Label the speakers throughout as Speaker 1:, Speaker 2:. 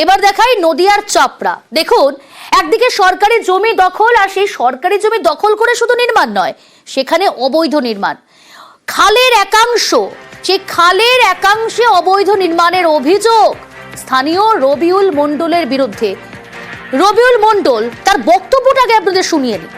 Speaker 1: এবার দেখাই নদিয়ার চাপড়া। দেখুন, একদিকে সরকারি জমি দখল, আর সেই সরকারি জমি দখল করে শুধু নির্মাণ নয়, সেখানে অবৈধ নির্মাণ। খালের একাংশ, সেই খালের একাংশে অবৈধ নির্মাণের অভিযোগ স্থানীয় রবিউল মণ্ডলের বিরুদ্ধে। রবিউল মণ্ডল তার বক্তব্যটাকে আপনাদের শুনিয়ে দিন।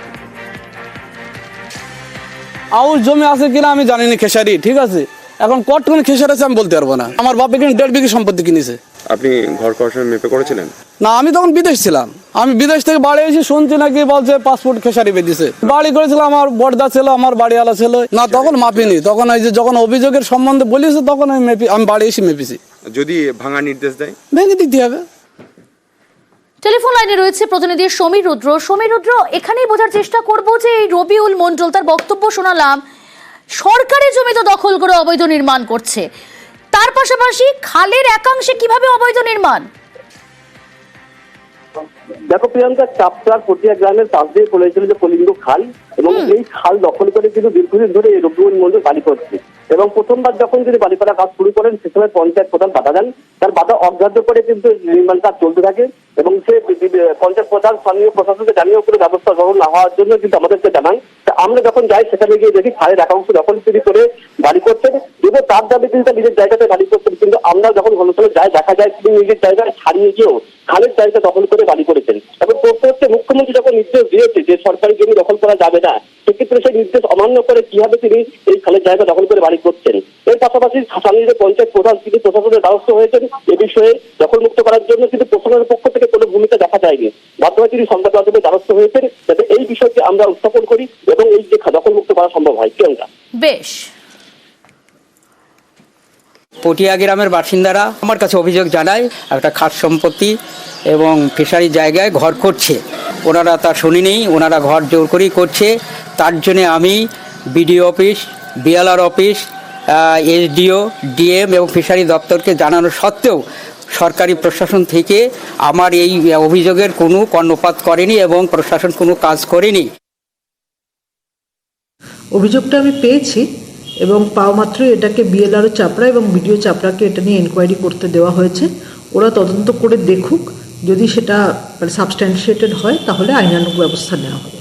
Speaker 2: আউশ জমি আছে কিনা আমি জানি না, খেসারি ঠিক আছে, এখন কতক্ষণ খেসারি আছে আমি বলতে পারবো না। আমার বাপ এখানে 1.5 বিঘা সম্পত্তি কিনেছে।
Speaker 3: আপনি ঘর করার মেপে করেছিলেন?
Speaker 2: না, আমি তখন বিদেশ ছিলাম। আমি বিদেশ থেকে বাড়ি এসে শুনছি নাকি বলছে পাসপোর্ট খেসারি বেঁধেছে। বাড়ি করেছিলাম, আমার বড়দা ছিল, আমার বাড়িওয়ালা ছিল না, তখন মাপিনি। তখন এই যে যখন অভিযোগের সম্বন্ধে বলেছে তখন আমি বাড়ি এসে মেপেছি।
Speaker 3: যদি ভাঙার নির্দেশ দেয়
Speaker 2: ভেঙে দিতে হবে।
Speaker 1: টেলিফোন লাইনে রয়েছে প্রতিনিধি সমীর রুদ্র। সমীর রুদ্র, এখানেই বোঝার চেষ্টা করবো যে এই রবিউল মণ্ডল, তার বক্তব্য শোনালাম, সরকারি জমি তো দখল করে অবৈধ নির্মাণ করছে, তার পাশাপাশি খালের একাংশে কিভাবে অবৈধ নির্মাণ?
Speaker 4: দেখো প্রিয়াঙ্কা, চাপড়ার পটিয়া গ্রামের পাশ দিয়ে পড়েছিল যে কলিঙ্গ খাল, এবং এই খাল দখল করে কিন্তু দীর্ঘদিন ধরে এই রবিউল মণ্ডল বাড়ি করছে। এবং প্রথমবার যখন তিনি বাড়ি করার কাজ শুরু করেন সে সময় পঞ্চায়েত প্রধান বাধা দেন। তার বাধা অগ্রাহ্য করে কিন্তু নির্মাণ কাজ চলতে থাকে, এবং সে পঞ্চায়েত প্রধান স্থানীয় প্রশাসনকে জানিয়েও কোনো ব্যবস্থা গ্রহণ না হওয়ার জন্য কিন্তু আমাদেরকে জানান। আমরা যখন যাই সেখানে গিয়ে দেখি খালের একাংশ দখল তিনি করে বাড়ি করছেন, এবং তার দাবি তিনি তার নিজের জায়গাতে বাড়ি করছেন। কিন্তু আমরা যখন ঘটনাস্থলে যাই দেখা যায় তিনি নিজের জায়গায় ছাড়িয়ে গিয়েও খালের জায়গা দখল করে বাড়ি করেছেন। এবং প্রশ্ন হচ্ছে, মুখ্যমন্ত্রী যখন নির্দেশ দিয়েছে যে সরকারি জমি দখল করা যাবে না, সেক্ষেত্রে সেই নির্দেশ অমান্য করে কিভাবে তিনি এই খালের জায়গা দখল করে বাড়ি করছেন? এর পাশাপাশি স্থানীয় পঞ্চায়েত প্রধান তিনি প্রশাসনের দ্বারস্থ হয়েছেন এ বিষয়ে দখল মুক্ত করার জন্য, কিন্তু প্রশাসনের পক্ষ থেকে কোনো ভূমিকা দেখা যায়নি। বাধ্য হয়ে তিনি সংবাদ মাধ্যমের দ্বারস্থ হয়েছেন যাতে এই বিষয়টি আমরা উত্থাপন করি এবং এই যে দখল মুক্ত করা সম্ভব হয়। প্রিয়াঙ্কা,
Speaker 1: বেশ।
Speaker 5: পটিয়া গ্রামের বাসিন্দারা আমার কাছে অভিযোগ জানায় একটা খাস সম্পত্তি এবং ফিশারি জায়গায় ঘর করছে। ওনারা তা শুনিনি, ওনারা ঘর জোর করেই করছে। তার জন্যে আমি BDO office, BLR office, SDO, DM এবং ফিশারি দপ্তরকে জানানো সত্ত্বেও সরকারি প্রশাসন থেকে আমার এই অভিযোগের কোনো কর্ণপাত করেনি এবং প্রশাসন কোনো কাজ করেনি।
Speaker 6: অভিযোগটা আমি পেয়েছি এবং পাওয়া মাত্রই এটাকে বিএলআরও চাপড়া এবং বিডিও চাপড়াকে এটা নিয়ে এনকোয়ারি করতে দেওয়া হয়েছে। ওরা তদন্ত করে দেখুক, যদি সেটা সাবস্ট্যান্সিয়েটেড হয় তাহলে আইনানুগ ব্যবস্থা নেওয়া হবে।